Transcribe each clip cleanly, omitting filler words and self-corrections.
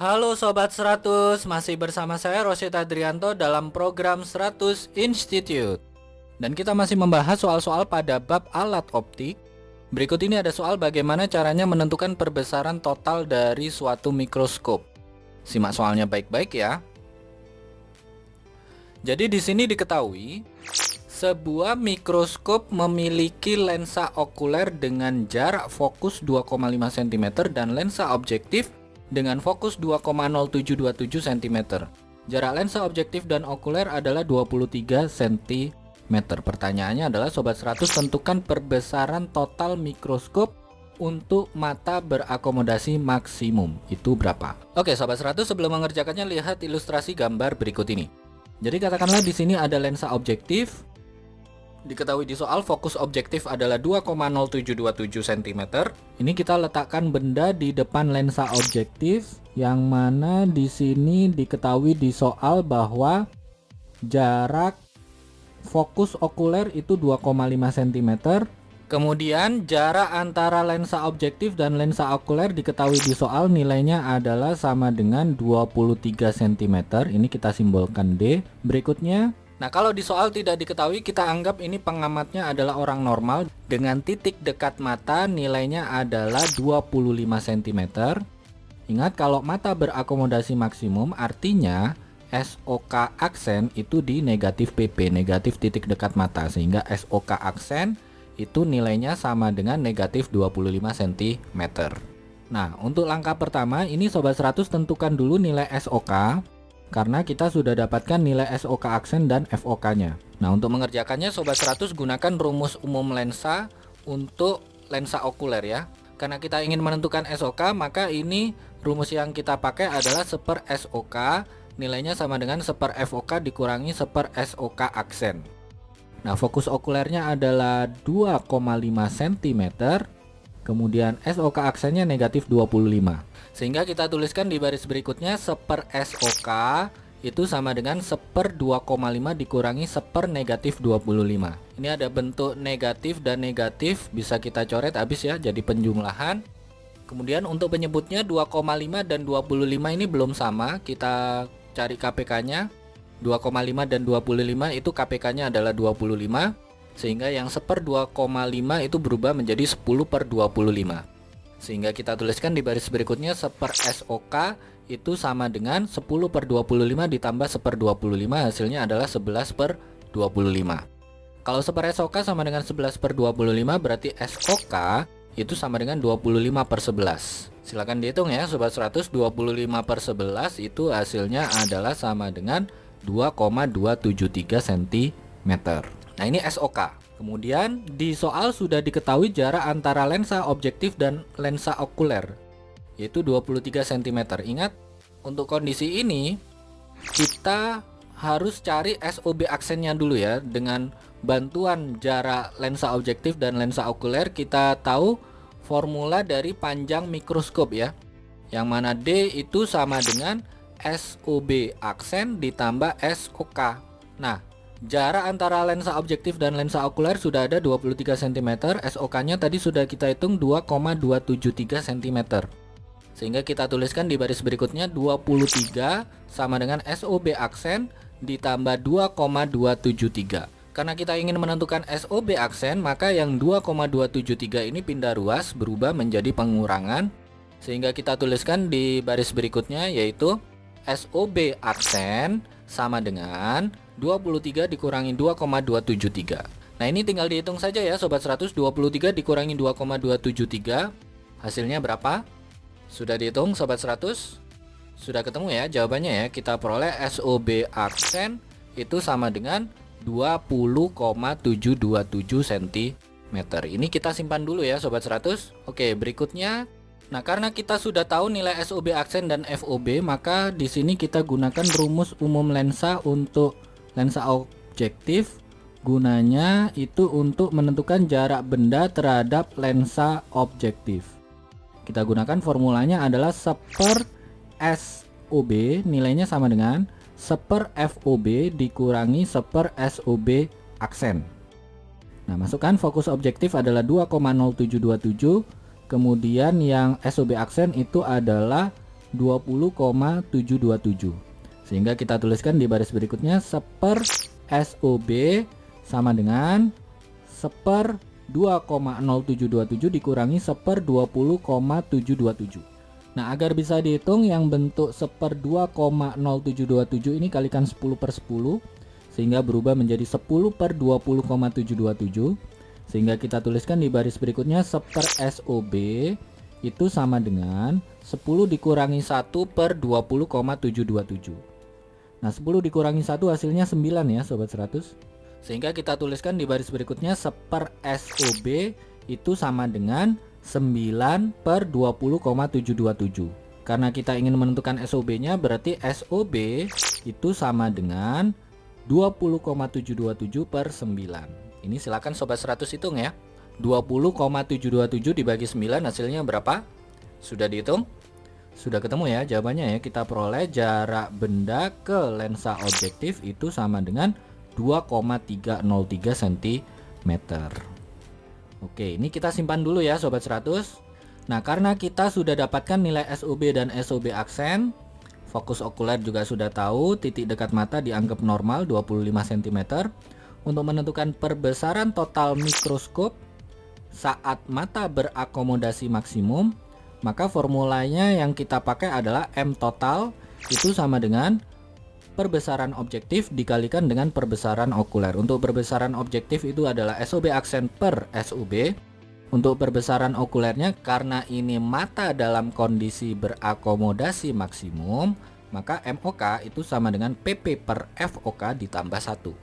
Halo Sobat 100, masih bersama saya Rosyid Adrianto dalam program 100 Institute. Dan kita masih membahas soal-soal pada bab alat optik. Berikut ini ada soal bagaimana caranya menentukan perbesaran total dari suatu mikroskop. Simak soalnya baik-baik ya. Jadi di sini diketahui, sebuah mikroskop memiliki lensa okuler dengan jarak fokus 2,5 cm dan lensa objektif dengan fokus 2,0727 cm. Jarak lensa objektif dan okuler adalah 23 cm. Pertanyaannya adalah Sobat 100, tentukan perbesaran total mikroskop untuk mata berakomodasi maksimum. Itu berapa? Oke Sobat 100, sebelum mengerjakannya lihat ilustrasi gambar berikut ini. Jadi katakanlah di sini ada lensa objektif. Diketahui di soal fokus objektif adalah 2,0727 cm. Ini kita letakkan benda di depan lensa objektif, yang mana di sini diketahui di soal bahwa jarak fokus okuler itu 2,5 cm. Kemudian jarak antara lensa objektif dan lensa okuler diketahui di soal nilainya adalah sama dengan 23 cm. Ini kita simbolkan D. Berikutnya, nah kalau di soal tidak diketahui, kita anggap ini pengamatnya adalah orang normal. Dengan titik dekat mata nilainya adalah 25 cm. Ingat, kalau mata berakomodasi maksimum artinya SOK aksen itu di negatif PP, negatif titik dekat mata. Sehingga SOK aksen itu nilainya sama dengan negatif 25 cm. Nah, untuk langkah pertama ini Sobat 100 tentukan dulu nilai SOK, karena kita sudah dapatkan nilai SOK aksen dan FOK-nya. Nah, untuk mengerjakannya Sobat 100 gunakan rumus umum lensa untuk lensa okuler ya. Karena kita ingin menentukan SOK, maka ini rumus yang kita pakai adalah 1/. SOK, nilainya sama dengan 1/. FOK dikurangi 1/. SOK aksen. Nah, fokus okulernya adalah 2,5 cm. Kemudian SOK aksennya negatif 25. Sehingga kita tuliskan di baris berikutnya 1/. SOK itu sama dengan 1/2,5 dikurangi 1/. negatif 25. Ini ada bentuk negatif dan negatif, bisa kita coret habis ya, jadi penjumlahan. Kemudian untuk penyebutnya 2,5 dan 25 ini belum sama, kita cari KPK-nya. 2,5 dan 25 itu KPK-nya adalah 25. Sehingga yang 1/2,5 itu berubah menjadi 10/25. Sehingga kita tuliskan di baris berikutnya 1/. SOK itu sama dengan 10/25 ditambah 1/25, hasilnya adalah 11/25. Kalau 1/. SOK sama dengan 11/25, berarti SOK itu sama dengan 25/11. Silakan dihitung ya Sobat 100, 25/11 itu hasilnya adalah sama dengan 2,273 cm. Nah, ini SOK. Kemudian di soal sudah diketahui jarak antara lensa objektif dan lensa okuler, yaitu 23 cm. Ingat, untuk kondisi ini kita harus cari SOB aksennya dulu ya. Dengan bantuan jarak lensa objektif dan lensa okuler, kita tahu formula dari panjang mikroskop ya, yang mana D itu sama dengan SOB aksen ditambah SOK. Nah, jarak antara lensa objektif dan lensa okuler sudah ada 23 cm. SOK-nya tadi sudah kita hitung 2,273 cm. Sehingga kita tuliskan di baris berikutnya 23 sama dengan SOB aksen ditambah 2,273. Karena kita ingin menentukan SOB aksen, maka yang 2,273 ini pindah ruas, berubah menjadi pengurangan. Sehingga kita tuliskan di baris berikutnya, yaitu SOB aksen sama dengan 23 dikurangi 2,273. Nah, ini tinggal dihitung saja ya Sobat 100, 23 dikurangi 2,273 hasilnya berapa? Sudah dihitung Sobat 100? Sudah ketemu ya jawabannya ya. Kita peroleh SOB aksen itu sama dengan 20,727 cm. Ini kita simpan dulu ya Sobat 100. Oke, berikutnya. Nah, karena kita sudah tahu nilai SOB aksen dan FOB, maka di sini kita gunakan rumus umum lensa untuk lensa objektif. Gunanya itu untuk menentukan jarak benda terhadap lensa objektif. Kita gunakan formulanya adalah 1/. SOB nilainya sama dengan 1/. FOB dikurangi 1/. SOB aksen. Nah, masukkan fokus objektif adalah 2,0727. Kemudian yang SOB aksen itu adalah 20,727. Sehingga kita tuliskan di baris berikutnya 1/. SOB sama dengan 1/. 2,0727 dikurangi 1/. 20,727. Nah, agar bisa dihitung yang bentuk 1/. 2,0727 ini kalikan 10/10 sehingga berubah menjadi 10/. 20,727. Sehingga kita tuliskan di baris berikutnya 1/. SOB itu sama dengan 10 dikurangi 1/. 20,727. Nah, 10 dikurangi 1 hasilnya 9 ya Sobat 100. Sehingga kita tuliskan di baris berikutnya 1/. SOB itu sama dengan 9/. 20,727. Karena kita ingin menentukan SOB-nya, berarti SOB itu sama dengan 20,727/9. Ini silakan Sobat 100 hitung ya. 20,727 dibagi 9 hasilnya berapa? Sudah dihitung? Sudah ketemu ya jawabannya ya. Kita peroleh jarak benda ke lensa objektif itu sama dengan 2,303 cm. Oke, ini kita simpan dulu ya Sobat 100. Nah, karena kita sudah dapatkan nilai SOB dan SOB aksen, fokus okuler juga sudah tahu, titik dekat mata dianggap normal 25 cm. Untuk menentukan perbesaran total mikroskop saat mata berakomodasi maksimum, maka formulanya yang kita pakai adalah M total itu sama dengan perbesaran objektif dikalikan dengan perbesaran okuler. Untuk perbesaran objektif itu adalah SOB aksen per SOB. Untuk perbesaran okulernya, karena ini mata dalam kondisi berakomodasi maksimum, maka MOK itu sama dengan PP per FOK ditambah 1.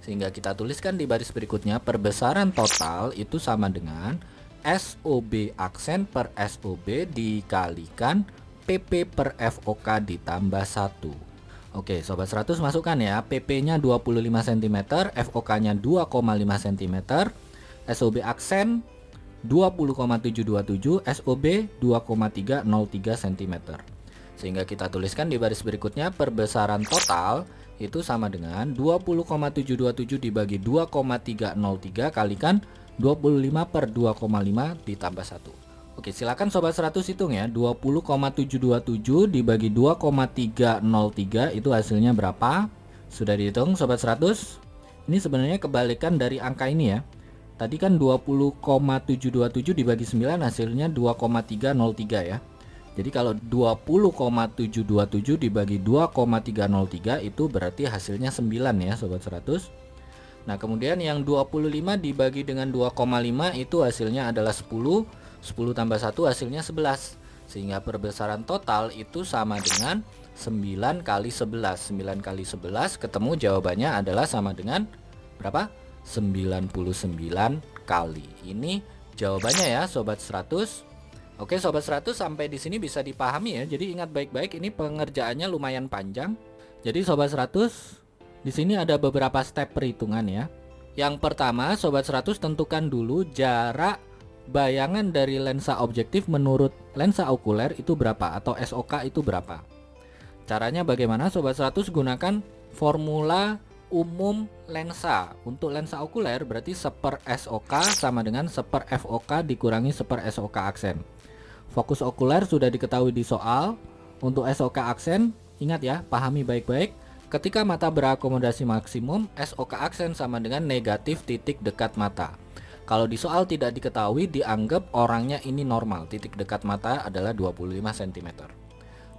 Sehingga kita tuliskan di baris berikutnya perbesaran total itu sama dengan SOB aksen per SOB dikalikan PP per FOK ditambah 1. Oke Sobat 100 masukkan ya, PP nya 25 cm, FOK nya 2,5 cm, SOB aksen 20,727, SOB 2,303 cm. Sehingga kita tuliskan di baris berikutnya perbesaran total itu sama dengan 20,727 dibagi 2,303 kalikan 25/2,5 ditambah 1. Oke, silakan Sobat 100 hitung ya. 20,727 dibagi 2,303 itu hasilnya berapa? Sudah dihitung Sobat 100? Ini sebenarnya kebalikan dari angka ini ya. Tadi kan 20,727 dibagi 9 hasilnya 2,303 ya. Jadi kalau 20,727 dibagi 2,303 itu berarti hasilnya 9 ya Sobat 100. Nah, kemudian yang 25 dibagi dengan 2,5 itu hasilnya adalah 10. 10 tambah 1 hasilnya 11. Sehingga perbesaran total itu sama dengan 9 kali 11. 9 kali 11 ketemu jawabannya adalah sama dengan berapa? 99 kali. Ini jawabannya ya Sobat 100. Oke Sobat 100, sampai di sini bisa dipahami ya. Jadi ingat baik-baik, ini pengerjaannya lumayan panjang. Jadi Sobat 100, di sini ada beberapa step perhitungan ya. Yang pertama, Sobat 100 tentukan dulu jarak bayangan dari lensa objektif menurut lensa okuler itu berapa atau SOK itu berapa. Caranya bagaimana Sobat 100? Gunakan formula umum lensa. Untuk lensa okuler berarti 1/. SOK sama dengan 1/. FOK dikurangi 1/. SOK aksen. Fokus okuler sudah diketahui di soal. Untuk SOK aksen, ingat ya, pahami baik-baik. Ketika mata berakomodasi maksimum, SOK aksen sama dengan negatif titik dekat mata. Kalau di soal tidak diketahui, dianggap orangnya ini normal. Titik dekat mata adalah 25 cm.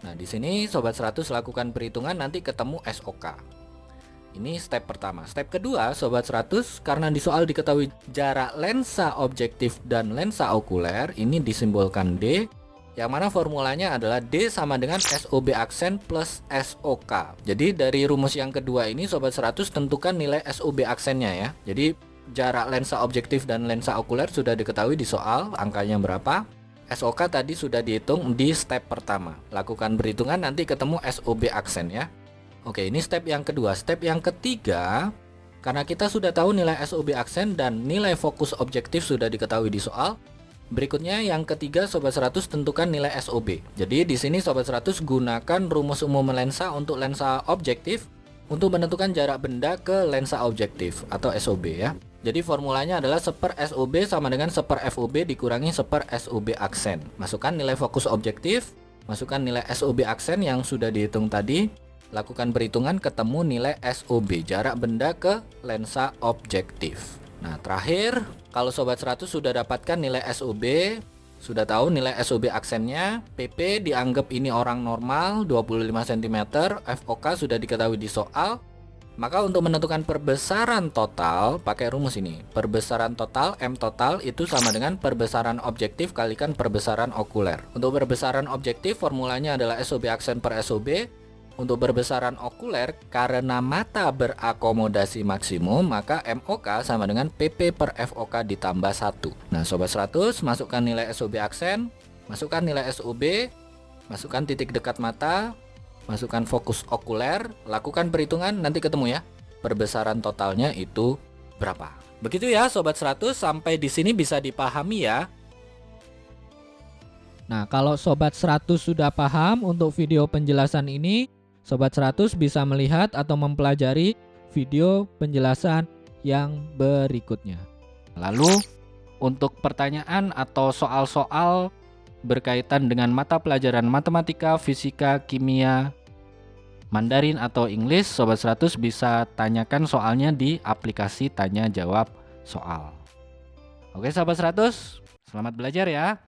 Nah, di sini Sobat 100 lakukan perhitungan, nanti ketemu SOK. Ini step pertama. Step kedua Sobat 100, karena di soal diketahui jarak lensa objektif dan lensa okuler, ini disimbolkan D, yang mana formulanya adalah D sama dengan SOB aksen plus SOK. Jadi dari rumus yang kedua ini Sobat 100 tentukan nilai SOB aksennya ya. Jadi jarak lensa objektif dan lensa okuler sudah diketahui di soal, angkanya berapa. SOK tadi sudah dihitung di step pertama. Lakukan perhitungan, nanti ketemu SOB aksen ya. Oke, ini step yang kedua. Step yang ketiga, karena kita sudah tahu nilai SOB aksen dan nilai fokus objektif sudah diketahui di soal. Berikutnya yang ketiga Sobat 100 tentukan nilai SOB. Jadi di sini Sobat 100 gunakan rumus umum lensa untuk lensa objektif untuk menentukan jarak benda ke lensa objektif atau SOB ya. Jadi formulanya adalah 1/. SOB sama dengan 1/. FOB dikurangi 1/. SOB aksen. Masukkan nilai fokus objektif. Masukkan nilai SOB aksen yang sudah dihitung tadi. Lakukan perhitungan, ketemu nilai SOB, jarak benda ke lensa objektif. Nah, terakhir, kalau Sobat 100 sudah dapatkan nilai SOB, sudah tahu nilai SOB aksennya, PP dianggap ini orang normal 25 cm, FOK sudah diketahui di soal. Maka untuk menentukan perbesaran total, pakai rumus ini. Perbesaran total, M total, itu sama dengan perbesaran objektif kalikan perbesaran okuler. Untuk perbesaran objektif, formulanya adalah SOB aksen per SOB. Untuk perbesaran okuler, karena mata berakomodasi maksimum, maka MOK sama dengan PP per FOK ditambah 1. Nah, Sobat 100, masukkan nilai SOB aksen, masukkan nilai SOB, masukkan titik dekat mata, masukkan fokus okuler, lakukan perhitungan, nanti ketemu ya. Perbesaran totalnya itu berapa. Begitu ya Sobat 100, sampai di sini bisa dipahami ya. Nah, kalau Sobat 100 sudah paham untuk video penjelasan ini, Sobat 100 bisa melihat atau mempelajari video penjelasan yang berikutnya. Lalu, untuk pertanyaan atau soal-soal berkaitan dengan mata pelajaran matematika, fisika, kimia, Mandarin atau English, Sobat 100 bisa tanyakan soalnya di aplikasi tanya jawab soal. Oke Sobat 100, selamat belajar ya.